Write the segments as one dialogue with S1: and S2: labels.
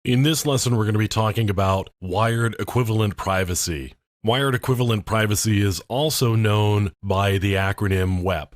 S1: In this lesson, we're going to be talking about wired equivalent privacy. Wired equivalent privacy is also known by the acronym WEP.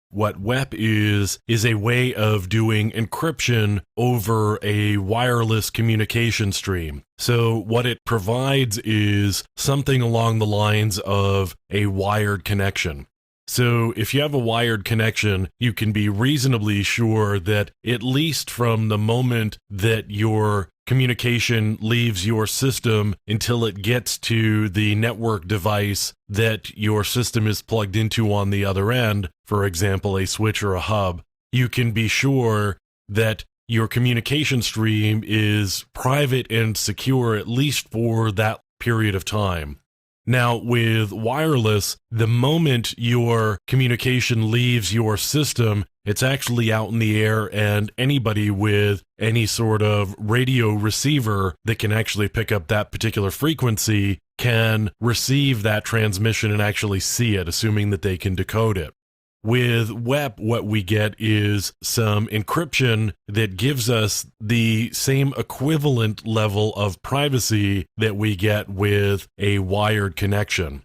S1: What WEP is a way of doing encryption over a wireless communication stream. So what it provides is something along the lines of a wired connection. So if you have a wired connection, you can be reasonably sure that at least from the moment that your communication leaves your system until it gets to the network device that your system is plugged into on the other end, for example, a switch or a hub, you can be sure that your communication stream is private and secure at least for that period of time. Now, with wireless, the moment your communication leaves your system, it's actually out in the air, and anybody with any sort of radio receiver that can actually pick up that particular frequency can receive that transmission and actually see it, assuming that they can decode it. With WEP, what we get is some encryption that gives us the same equivalent level of privacy that we get with a wired connection.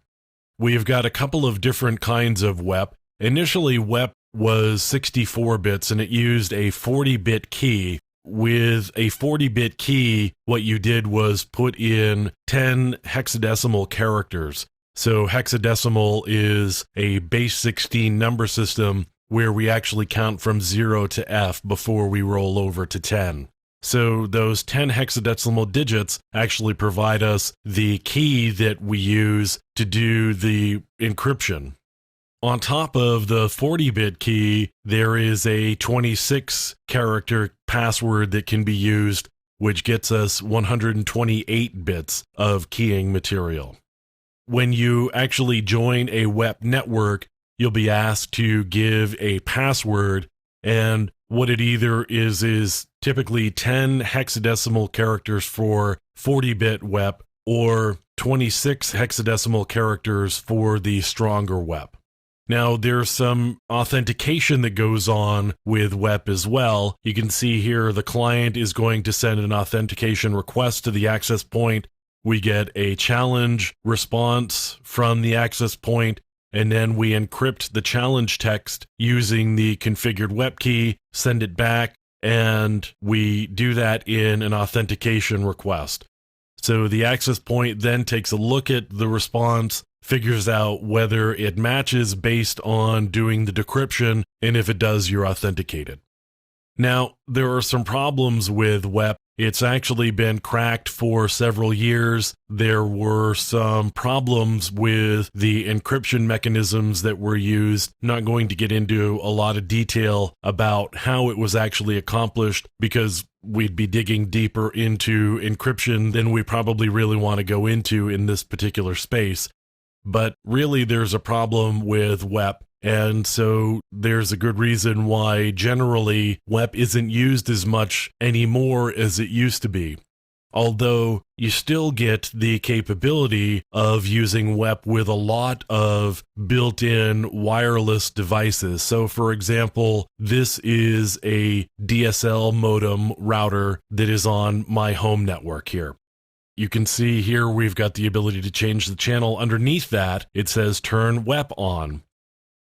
S1: We've got a couple of different kinds of WEP. Initially, WEP was 64 bits and it used a 40-bit key. With a 40-bit key, what you did was put in 10 hexadecimal characters. So hexadecimal is a base 16 number system where we actually count from 0 to F before we roll over to 10. So those 10 hexadecimal digits actually provide us the key that we use to do the encryption. On top of the 40-bit key, there is a 26-character password that can be used, which gets us 128 bits of keying material. When you actually join a WEP network, you'll be asked to give a password, and what it either is typically 10 hexadecimal characters for 40-bit WEP or 26 hexadecimal characters for the stronger WEP. Now, there's some authentication that goes on with WEP as well. You can see here the client is going to send an authentication request to the access point. We get a challenge response from the access point, and then we encrypt the challenge text using the configured WEP key, send it back, and we do that in an authentication request. So the access point then takes a look at the response, figures out whether it matches based on doing the decryption, and if it does, you're authenticated. Now, there are some problems with WEP. It's actually been cracked for several years. There were some problems with the encryption mechanisms that were used. Not going to get into a lot of detail about how it was actually accomplished because we'd be digging deeper into encryption than we probably really want to go into in this particular space. But really, there's a problem with WEP. And so there's a good reason why generally WEP isn't used as much anymore as it used to be. Although you still get the capability of using WEP with a lot of built-in wireless devices. So for example, this is a DSL modem router that is on my home network here. You can see here we've got the ability to change the channel. Underneath that, it says turn WEP on.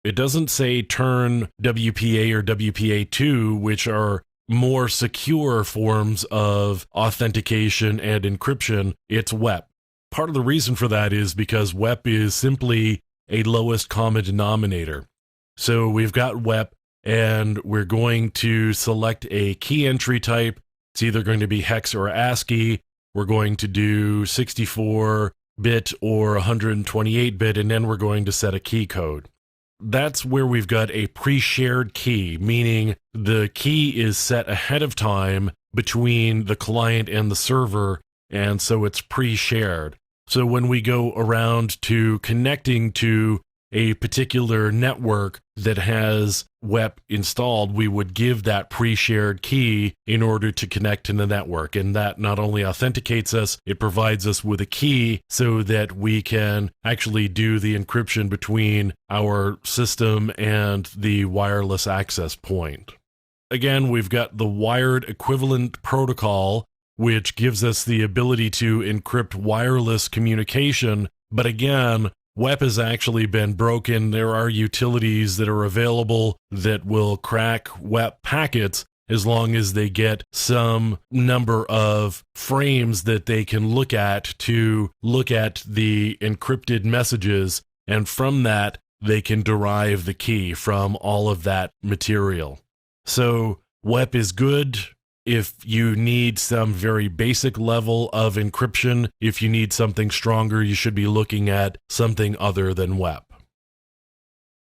S1: It doesn't say turn WPA or WPA2, which are more secure forms of authentication and encryption. It's WEP. Part of the reason for that is because WEP is simply a lowest common denominator. So we've got WEP, and we're going to select a key entry type. It's either going to be hex or ASCII. We're going to do 64-bit or 128-bit, and then we're going to set a key code. That's where we've got a pre-shared key, meaning the key is set ahead of time between the client and the server, and so it's pre-shared. So when we go around to connecting to a particular network that has WEP installed, we would give that pre-shared key in order to connect to the network. And that not only authenticates us, it provides us with a key so that we can actually do the encryption between our system and the wireless access point. Again, we've got the wired equivalent protocol, which gives us the ability to encrypt wireless communication. But again, WEP has actually been broken. There are utilities that are available that will crack WEP packets as long as they get some number of frames that they can look at to look at the encrypted messages, and from that, they can derive the key from all of that material. So WEP is good if you need some very basic level of encryption. If you need something stronger, you should be looking at something other than WEP.